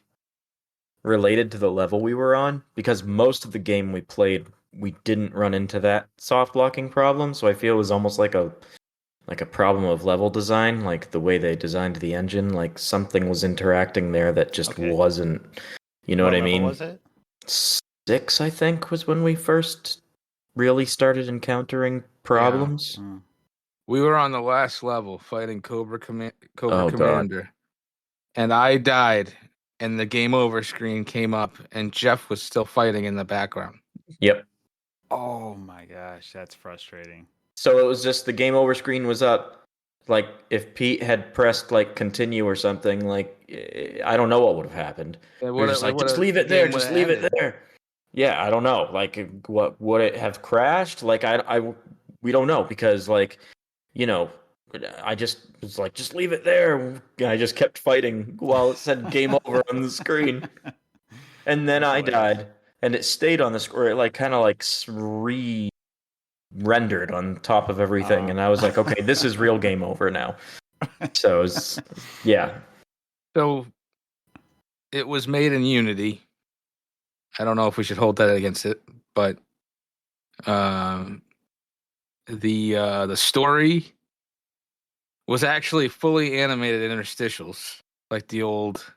related to the level we were on, because most of the game we played, we didn't run into that soft locking problem. So I feel it was almost like a problem of level design, like the way they designed the engine, like something was interacting there that just wasn't, you know what I mean? What level was it? 6, I think, was when we first really started encountering problems. Yeah. We were on the last level fighting Cobra Oh, Commander, God. and I died, and the game over screen came up, and Jeff was still fighting in the background. Yep. Oh my gosh, that's frustrating. So it was just the game over screen was up. Like if Pete had pressed like continue or something, like I don't know what would have happened. We're just like, just leave it there, just leave it there. Yeah, I don't know. Like, what would it have crashed? Like, we don't know, because like, you know, I just was like, just leave it there. I just kept fighting while it said game over on the screen, and then I died, and it stayed on the screen, like kind of like rendered on top of everything, and I was like, okay, this is real game over now. So yeah. So it was made in Unity. I don't know if we should hold that against it, but the story was actually fully animated interstitials, like the old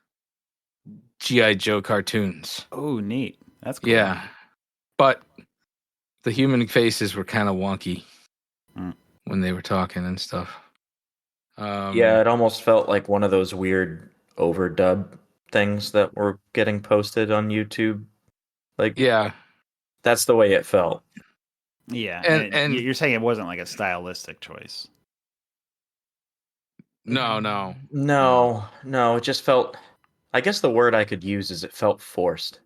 G.I.Joe cartoons. Oh, neat. That's cool. Yeah, but the human faces were kind of wonky when they were talking and stuff. Yeah, it almost felt like one of those weird overdub things that were getting posted on YouTube. Like, yeah, that's the way it felt. Yeah, and you're saying it wasn't like a stylistic choice. No. It just felt. I guess the word I could use is it felt forced.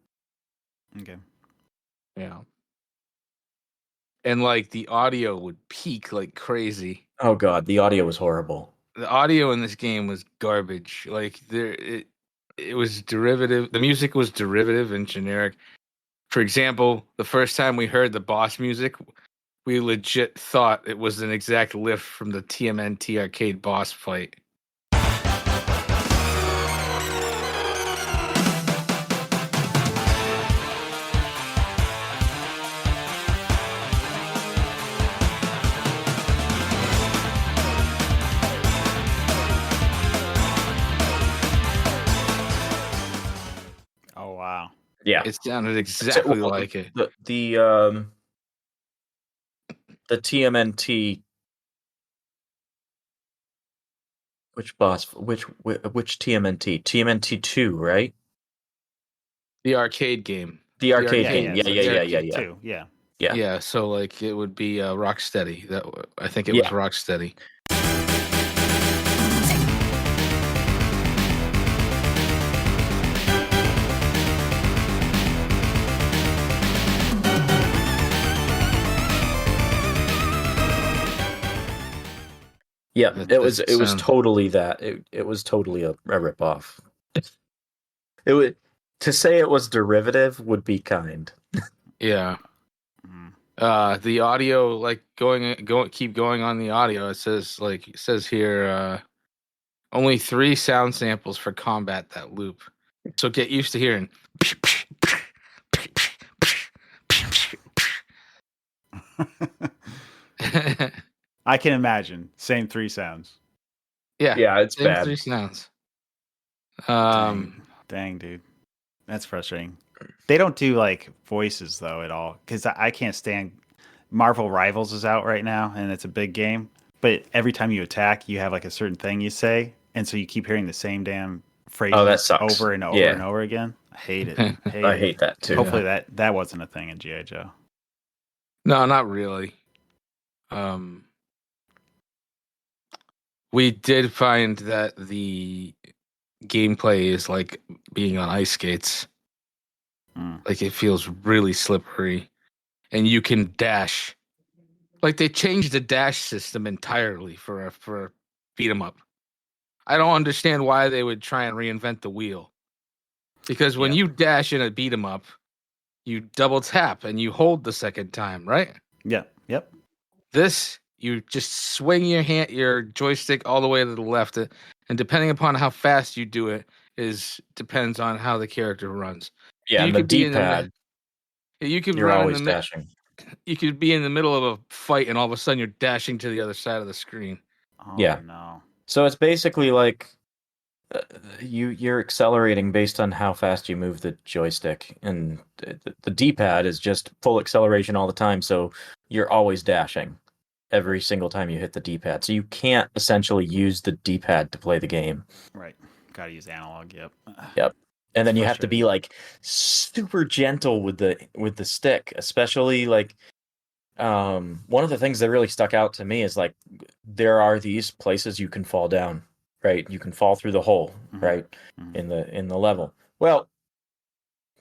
Okay. Yeah. And like the audio would peak like crazy. Oh God, the audio was horrible. The audio in this game was garbage. Like it was derivative. The music was derivative and generic. For example, the first time we heard the boss music, we legit thought it was an exact lift from the TMNT arcade boss fight. Oh wow. Yeah, it sounded exactly like it. The TMNT. Which boss? Which TMNT? TMNT 2, right? The arcade game. The arcade game. Yeah. Yeah. So like it would be Rocksteady. I think it was Rocksteady. Yeah, it was totally that. It was totally a ripoff. It would, to say it was derivative would be kind. Yeah. The audio, like keep going on the audio. It says here only 3 sound samples for combat that loop. So get used to hearing. I can imagine. Same 3 sounds. Yeah, it's same bad. 3 sounds. Dang, dude. That's frustrating. They don't do like voices though at all, because I can't stand. Marvel Rivals is out right now, and it's a big game. But every time you attack, you have like a certain thing you say, and so you keep hearing the same damn phrases that sucks. over and over and over again. I hate it. I hate that too. Hopefully that wasn't a thing in G.I. Joe. No, not really. We did find that the gameplay is like being on ice skates. Like it feels really slippery, and you can dash. Like they changed the dash system entirely for a beat 'em up. I don't understand why they would try and reinvent the wheel. Because when you dash in a beat 'em up, you double tap and you hold the second time, right? Yep. This, you just swing your joystick all the way to the left, and depending upon how fast you do it, depends on how the character runs. Yeah, You and the could be in D-pad, you could you're run in always dashing. you could be in the middle of a fight, and all of a sudden you're dashing to the other side of the screen. Oh, Yeah. no. So it's basically like you're accelerating based on how fast you move the joystick, and the D-pad is just full acceleration all the time, so you're always dashing every single time you hit the D-pad. So you can't essentially use the D-pad to play the game. Right. Got to use analog. Yep. Yep. And then you have to be like super gentle with the stick, especially like one of the things that really stuck out to me is like there are these places you can fall down, right? You can fall through the hole, right? In the level. Well,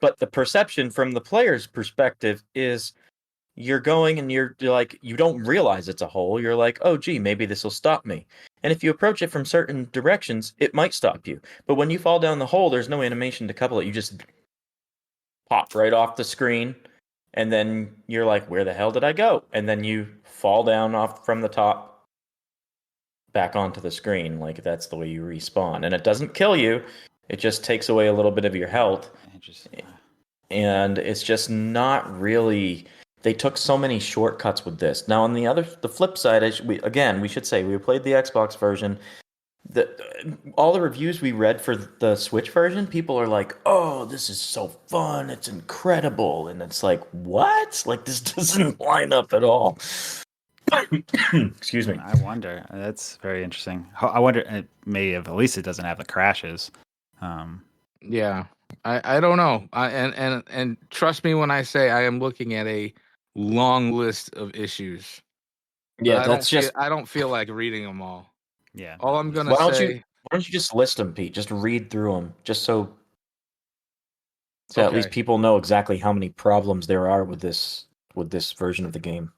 but the perception from the player's perspective is you're going and you're like, you don't realize it's a hole. You're like, oh, gee, maybe this will stop me. And if you approach it from certain directions, it might stop you. But when you fall down the hole, there's no animation to couple it. You just pop right off the screen. And then you're like, where the hell did I go? And then you fall down off from the top back onto the screen. Like, that's the way you respawn. And it doesn't kill you. It just takes away a little bit of your health. And it's just not really... They took so many shortcuts with this. Now, on the flip side, we should say we played the Xbox version. All the reviews we read for the Switch version, people are like, "Oh, this is so fun! It's incredible!" And it's like, what? Like, this doesn't line up at all. Excuse me. I wonder. That's very interesting. I wonder. Maybe at least it doesn't have the crashes. Yeah, I don't know. And trust me when I say I am looking at a long list of issues. Yeah, I don't feel like reading them all. Yeah. All I'm gonna say. Why don't you just list them, Pete? Just read through them, just so at least people know exactly how many problems there are with this version of the game.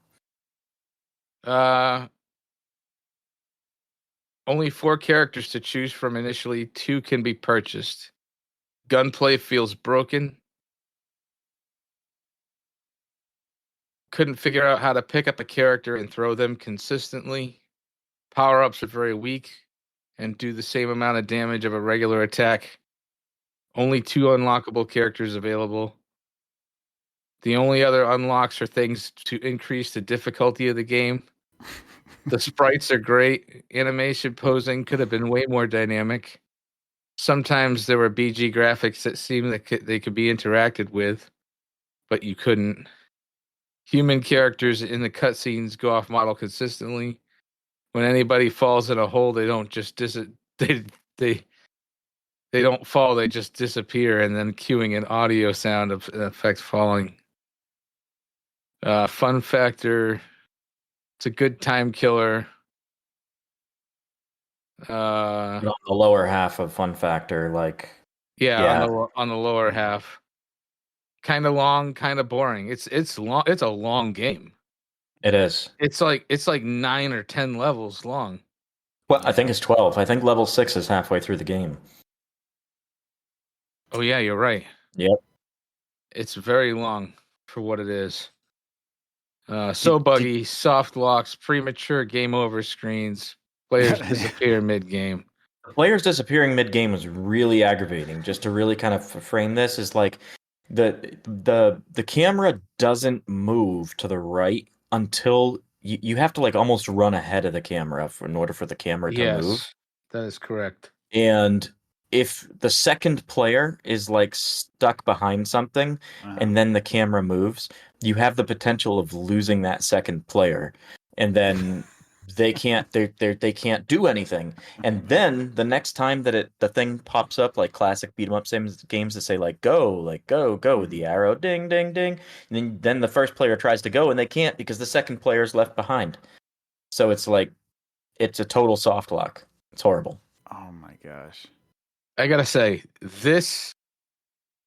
Only 4 characters to choose from initially. 2 can be purchased. Gunplay feels broken. Couldn't figure out how to pick up a character and throw them consistently. Power-ups are very weak and do the same amount of damage of a regular attack. Only 2 unlockable characters available. The only other unlocks are things to increase the difficulty of the game. The sprites are great. Animation posing could have been way more dynamic. Sometimes there were BG graphics that seemed that they could be interacted with, but you couldn't. Human characters in the cutscenes go off model consistently. When anybody falls in a hole, they don't just they don't fall, they just disappear, and then cueing an audio sound of effect falling. Fun factor, it's a good time killer. On the lower half of fun factor, like on the lower half. Kind of long, kind of boring. It's long. It's a long game. It is. It's like 9 or 10 levels long. Well, I think it's 12. I think level 6 is halfway through the game. Oh yeah, you're right. Yep. It's very long for what it is. So buggy, soft locks, premature game over screens. Players disappear mid-game. Players disappearing mid-game was really aggravating. Just to really kind of frame this is like the camera doesn't move to the right until you have to like almost run ahead of the camera in order for the camera to move. That is correct. And if the second player is like stuck behind something and then the camera moves, you have the potential of losing that second player, and then they can't do anything. And then the next time that the thing pops up, like classic beat 'em up games that say like go with the arrow, ding ding ding, and then the first player tries to go and they can't because the second player is left behind. So it's like it's a total soft lock. It's horrible. Oh my gosh. I gotta say, this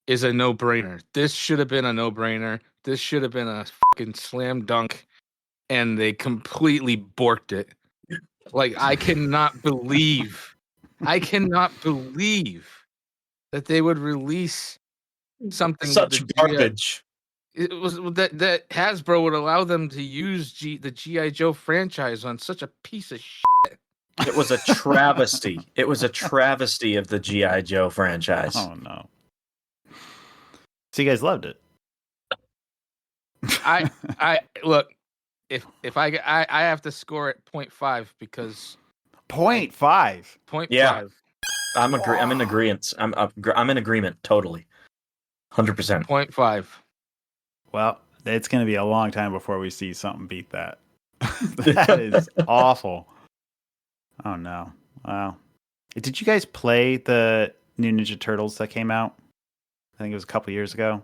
is a no-brainer. This should have been a no-brainer. This should have been a fucking slam dunk, and they completely borked it. Like, I cannot believe I cannot believe that they would release something with Such the garbage. It was that Hasbro would allow them to use the GI Joe franchise on such a piece of shit. It was a travesty. It was a travesty of the G.I. Joe franchise. Oh no! So you guys loved it. I look, if I have to score it 0.5 because 0.5. 0.5. Yeah. I'm in agreement. I'm in agreement totally. 100%. 0.5. Well, it's going to be a long time before we see something beat that. That is awful. Oh no! Wow. Did you guys play the new Ninja Turtles that came out? I think it was a couple years ago.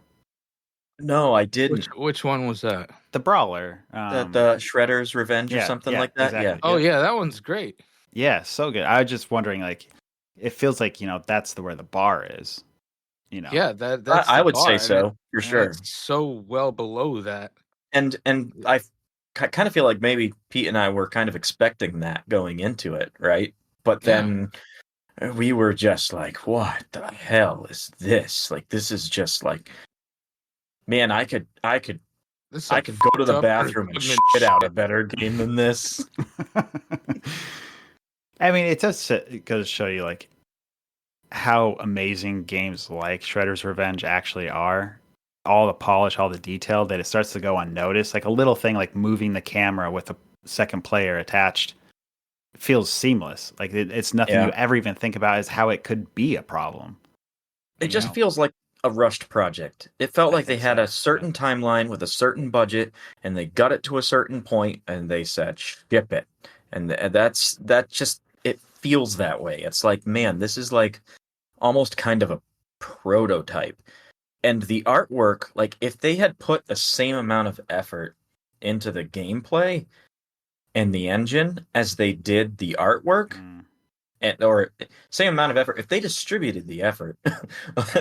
No, I didn't. Which one was that? The Brawler. The Shredder's Revenge or something like that. Exactly. Yeah. Oh yeah, that one's great. Yeah, so good. I was just wondering, like, it feels like that's where the bar is. Yeah, that's I the would bar, say so for sure. It's so well below that. And I kind of feel like maybe Pete and I were kind of expecting that going into it, right? But then we were just like, what the hell is this? Like, this is just like, man, I could go to the bathroom and shit out a better game than this. I mean, it does go to show you, like, how amazing games like Shredder's Revenge actually are. All the polish, all the detail, that it starts to go unnoticed. Like a little thing like moving the camera with a second player attached feels seamless. Like it's nothing you ever even think about as how it could be a problem. It just feels like a rushed project. It felt like they had a certain timeline with a certain budget, and they got it to a certain point, and they said, ship it. And that just, it feels that way. It's like, man, this is like almost kind of a prototype. And the artwork, like if they had put the same amount of effort into the gameplay and the engine as they did the artwork, or same amount of effort, if they distributed the effort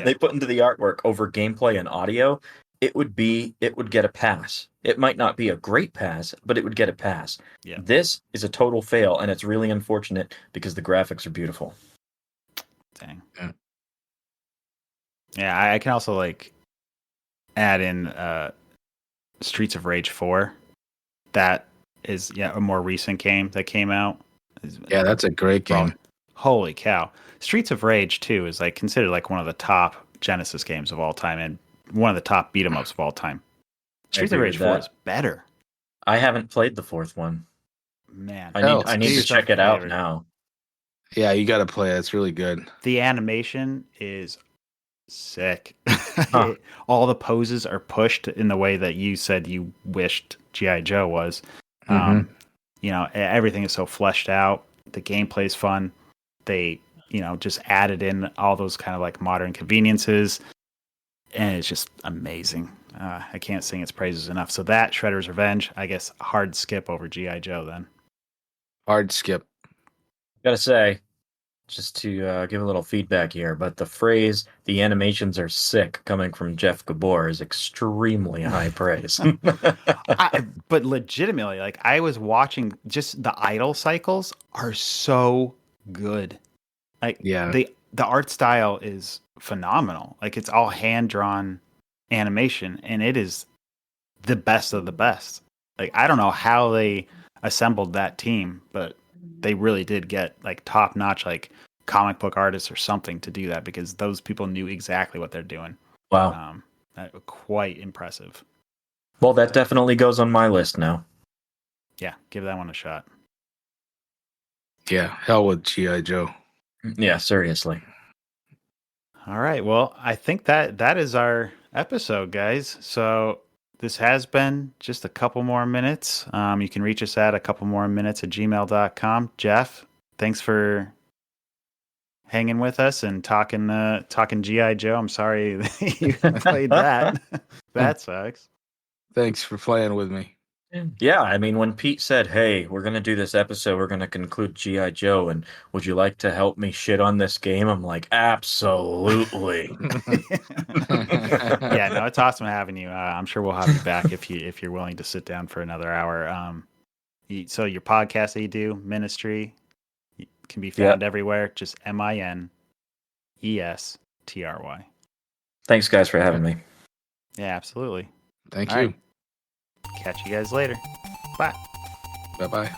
they put into the artwork over gameplay and audio, it would get a pass. It might not be a great pass, but it would get a pass. Yeah. This is a total fail, and it's really unfortunate because the graphics are beautiful. Dang. Yeah, I can also like add in Streets of Rage 4. That is a more recent game that came out. Yeah, that's a great game. Holy cow. Streets of Rage 2 is like considered like one of the top Genesis games of all time and one of the top beat 'em ups of all time. Streets of Rage 4 is better. I haven't played the fourth one. Man. I need to check it out now. Yeah, you got to play it. It's really good. The animation is sick. All the poses are pushed in the way that you said you wished G.I. Joe was. Everything is so fleshed out. The gameplay is fun. They, just added in all those kind of like modern conveniences, and it's just amazing. I can't sing its praises enough. So that Shredder's Revenge, I guess, hard skip over G.I. Joe then. Hard skip. Gotta say, just to give a little feedback here, but the phrase "the animations are sick" coming from Jeff Gabor is extremely high praise. But legitimately, like I was watching, just the idle cycles are so good. Like the art style is phenomenal. Like it's all hand drawn animation, and it is the best of the best. Like I don't know how they assembled that team, but they really did get like top notch, like comic book artists or something to do that, because those people knew exactly what they're doing. Wow. That was quite impressive. Well, that definitely goes on my list now. Yeah, give that one a shot. Yeah, hell with G.I. Joe. Yeah, seriously. All right. Well, I think that is our episode, guys. So this has been just a couple more minutes. You can reach us at a couple more minutes at gmail.com. Jeff, thanks for hanging with us and talking G.I. Joe. I'm sorry that you played that. That sucks. Thanks for playing with me. Yeah, I mean, when Pete said, hey, we're going to do this episode, we're going to conclude G.I. Joe, and would you like to help me shit on this game? I'm like, absolutely. Yeah, no, it's awesome having you. I'm sure we'll have you back if you're willing to sit down for another hour. So your podcast that you do, Ministry, Can be found everywhere. Just MINESTRY. Thanks, guys, for having me. Yeah, absolutely. Thank All you. right. Catch you guys later. Bye. Bye-bye.